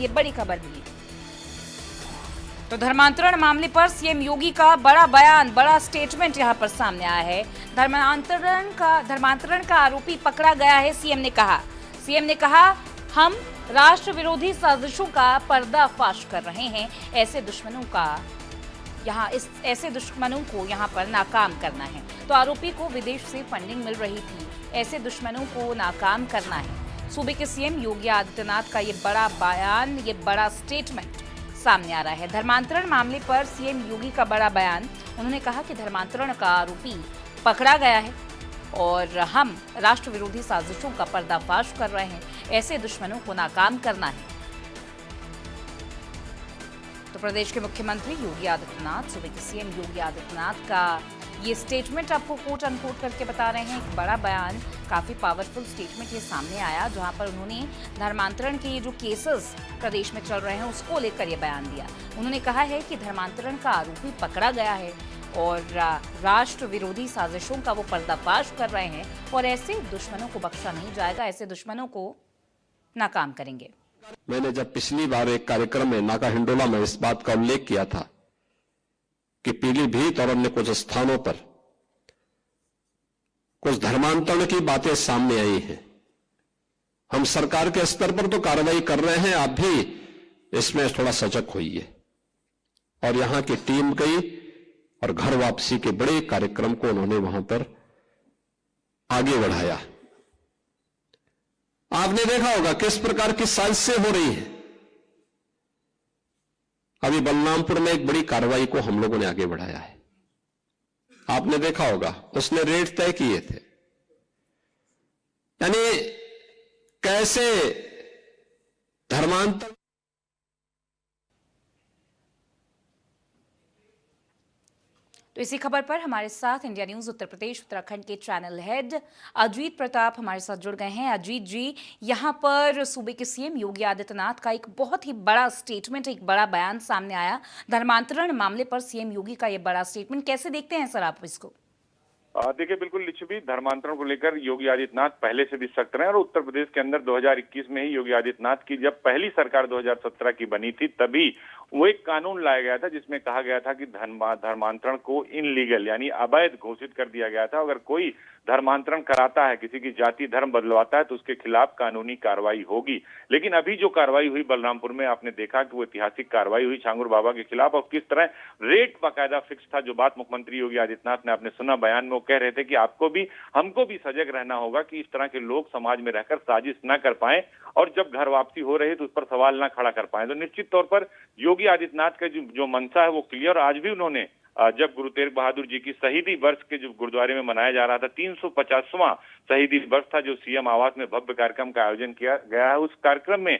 ये बड़ी खबर मिली। तो धर्मांतरण मामले पर सीएम योगी का बड़ा बयान, बड़ा स्टेटमेंट यहां पर सामने आया है। धर्मांतरण का आरोपी पकड़ा गया है। सीएम ने कहा हम राष्ट्र विरोधी साजिशों का पर्दाफाश कर रहे हैं। ऐसे दुश्मनों को यहाँ पर नाकाम करना है। तो आरोपी को विदेश से फंडिंग मिल रही थी। ऐसे दुश्मनों को नाकाम करना है। सूबे के सीएम योगी आदित्यनाथ का ये बड़ा बयान, ये बड़ा स्टेटमेंट सामने आ रहा है। धर्मांतरण मामले पर सीएम योगी का बड़ा बयान। उन्होंने कहा कि धर्मांतरण का आरोपी पकड़ा गया है और हम राष्ट्र विरोधी साजिशों का पर्दाफाश कर रहे हैं। ऐसे दुश्मनों को नाकाम करना है। तो प्रदेश के मुख्यमंत्री योगी आदित्यनाथ, सूबे के सीएम योगी आदित्यनाथ का ये स्टेटमेंट आपको कोट अनकोट करके बता रहे हैं। एक बड़ा बयान, काफी पावरफुल स्टेटमेंट ये सामने आया, जहां पर उन्होंने धर्मांतरण के ये जो केसेस प्रदेश में चल रहे हैं उसको लेकर ये बयान दिया। उन्होंने कहा है कि धर्मांतरण का आरोपी पकड़ा गया है और राष्ट्र विरोधी साजिशों का वो पर्दाफाश कर रहे हैं और ऐसे दुश्मनों को बख्शा नहीं जाएगा। ऐसे दुश्मनों को नाकाम करेंगे। मैंने जब पिछली बार एक कार्यक्रम में नाका हिंडोला में इस बात का उल्लेख किया था कि पीलीभीत और अन्य कुछ स्थानों पर कुछ धर्मांतरण की बातें सामने आई हैं। हम सरकार के स्तर पर तो कार्रवाई कर रहे हैं, आप भी इसमें थोड़ा सजग होइए। और यहां की टीम गई और घर वापसी के बड़े कार्यक्रम को उन्होंने वहां पर आगे बढ़ाया। आपने देखा होगा किस प्रकार की साजिशें हो रही हैं। अभी बलरामपुर में एक बड़ी कार्रवाई को हम लोगों ने आगे बढ़ाया है। आपने देखा होगा, उसने रेट तय किए थे। यानी कैसे धर्मांतर। तो इसी खबर पर हमारे साथ इंडिया न्यूज उत्तर प्रदेश उत्तराखंड के चैनल हेड अजीत प्रताप हमारे साथ जुड़ गए हैं। अजीत जी, यहाँ पर सूबे के सीएम योगी आदित्यनाथ का एक बहुत ही बड़ा स्टेटमेंट, एक बड़ा बयान सामने आया। धर्मांतरण मामले पर सीएम योगी का ये बड़ा स्टेटमेंट कैसे देखते हैं सर आप इसको? देखिए, बिल्कुल लिच्छवी धर्मांतरण को लेकर योगी आदित्यनाथ पहले से भी सख्त रहे और उत्तर प्रदेश के अंदर 2021 में ही योगी आदित्यनाथ की जब पहली सरकार 2017 की बनी थी तभी वो एक कानून लाया गया था जिसमें कहा गया था कि धर्मांतरण को इनलीगल यानी अवैध घोषित कर दिया गया था। अगर कोई धर्मांतरण कराता है, किसी की जाति धर्म बदलवाता है तो उसके खिलाफ कानूनी कार्रवाई होगी। लेकिन अभी जो कार्रवाई हुई बलरामपुर में, आपने देखा कि वो ऐतिहासिक कार्रवाई हुई छांगुर बाबा के खिलाफ और किस तरह रेट बाकायदा फिक्स था। जो बात मुख्यमंत्री योगी आदित्यनाथ ने आपने सुना बयान में, वो कह रहे थे कि हमको भी सजग रहना होगा कि इस तरह के लोग समाज में रहकर साजिश न कर पाए और जब घर वापसी हो रही है तो उस पर सवाल न खड़ा कर पाए। तो निश्चित तौर पर योगी आदित्यनाथ का जो मंशा है वो क्लियर। आज भी उन्होंने जब गुरु तेग बहादुर जी की शहीदी वर्ष के जो गुरुद्वारे में मनाया जा रहा था, 350वां शहीदी वर्ष था, जो सीएम आवास में भव्य कार्यक्रम का आयोजन किया गया है, उस कार्यक्रम में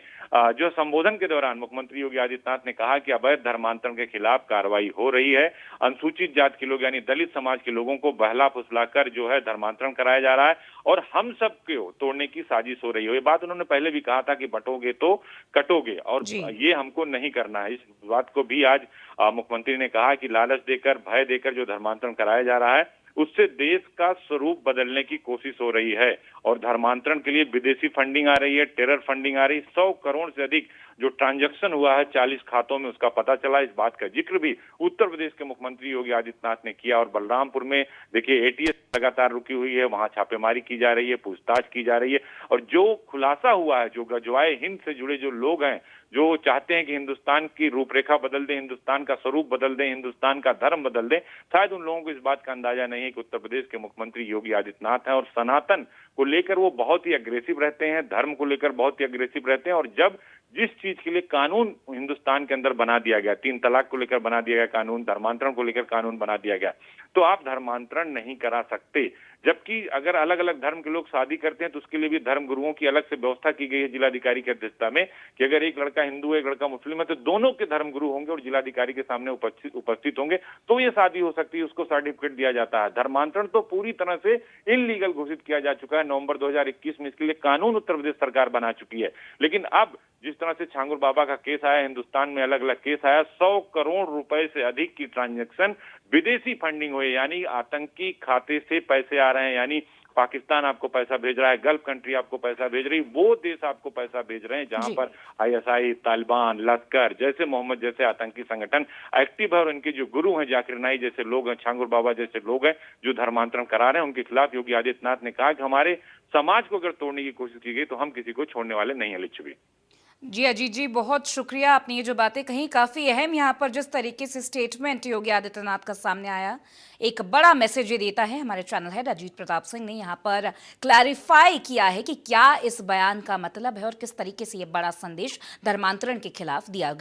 जो संबोधन के दौरान मुख्यमंत्री योगी आदित्यनाथ ने कहा कि अवैध धर्मांतरण के खिलाफ कार्रवाई हो रही है। अनुसूचित जाति के लोग यानी दलित समाज के लोगों को बहला फुसलाकर जो है धर्मांतरण कराया जा रहा है और हम सब को तोड़ने की साजिश हो रही है। ये बात उन्होंने पहले भी कहा था कि बंटोगे तो कटोगे और ये हमको नहीं करना है। इस बात को भी आज मुख्यमंत्री ने कहा कि लालच देकर, भय देकर जो धर्मांतरण कराया जा रहा है उससे देश का स्वरूप बदलने की कोशिश हो रही है और धर्मांतरण के लिए विदेशी फंडिंग आ रही है, टेरर फंडिंग आ रही है। 100 करोड़ से अधिक जो ट्रांजैक्शन हुआ है 40 खातों में, उसका पता चला। इस बात का जिक्र भी उत्तर प्रदेश के मुख्यमंत्री योगी आदित्यनाथ ने किया। और बलरामपुर में देखिए एटीएस लगातार रुकी हुई है, वहां छापेमारी की जा रही है, पूछताछ की जा रही है और जो खुलासा हुआ है, जो गजवाए हिंद से जुड़े जो लोग हैं जो चाहते हैं कि हिंदुस्तान की रूपरेखा बदल दें, हिंदुस्तान का स्वरूप बदल दें, हिंदुस्तान का धर्म बदल दें, शायद उन लोगों को इस बात का अंदाजा नहीं है कि उत्तर प्रदेश के मुख्यमंत्री योगी आदित्यनाथ हैं और सनातन को लेकर वो बहुत ही अग्रेसिव रहते हैं, धर्म को लेकर बहुत ही अग्रेसिव रहते हैं। और जब जिस चीज के लिए कानून हिंदुस्तान के अंदर बना दिया गया, 3 तलाक को लेकर बना दिया गया कानून, धर्मांतरण को लेकर कानून बना दिया गया, तो आप धर्मांतरण नहीं करा सकते। जबकि अगर अलग अलग धर्म के लोग शादी करते हैं तो उसके लिए भी धर्म गुरुओं की अलग से व्यवस्था की गई है जिलाधिकारी की अध्यक्षता में कि अगर एक लड़का हिंदू है, एक लड़का मुस्लिम है तो दोनों के धर्म गुरु होंगे और जिलाधिकारी के सामने उपस्थित होंगे तो ये शादी हो सकती है, उसको सर्टिफिकेट दिया जाता है। धर्मांतरण तो पूरी तरह से इनलीगल घोषित किया जा चुका है। नवंबर 2021 में इसके लिए कानून उत्तर प्रदेश सरकार बना चुकी है। लेकिन अब जिस तरह से छांगुर बाबा का केस आया, हिंदुस्तान में अलग अलग केस आया, 100 करोड़ रुपए से अधिक की ट्रांजैक्शन विदेशी फंडिंग हुई, यानी आतंकी खाते से पैसे आ रहे हैं, यानी पाकिस्तान आपको पैसा भेज रहा है, गल्फ कंट्री आपको पैसा भेज रही, वो देश आपको पैसा भेज रहे हैं जहां जी। पर आईएसआई, तालिबान, लश्कर जैसे मोहम्मद जैसे आतंकी संगठन एक्टिव है और इनके जो गुरु हैं, जाकिर नाइक जैसे लोग हैं, छांगुर बाबा जैसे लोग हैं जो धर्मांतरण करा रहे हैं, उनके खिलाफ योगी आदित्यनाथ ने कहा कि हमारे समाज को अगर तोड़ने की कोशिश की गई तो हम किसी को छोड़ने वाले नहीं हैं। लिच्छवी जी अजीत जी, बहुत शुक्रिया। आपने ये जो बातें कही काफ़ी अहम, यहाँ पर जिस तरीके से स्टेटमेंट योगी आदित्यनाथ का सामने आया, एक बड़ा मैसेज ये देता है। हमारे चैनल हेड अजीत प्रताप सिंह ने यहाँ पर क्लैरिफाई किया है कि क्या इस बयान का मतलब है और किस तरीके से ये बड़ा संदेश धर्मांतरण के खिलाफ दिया गया।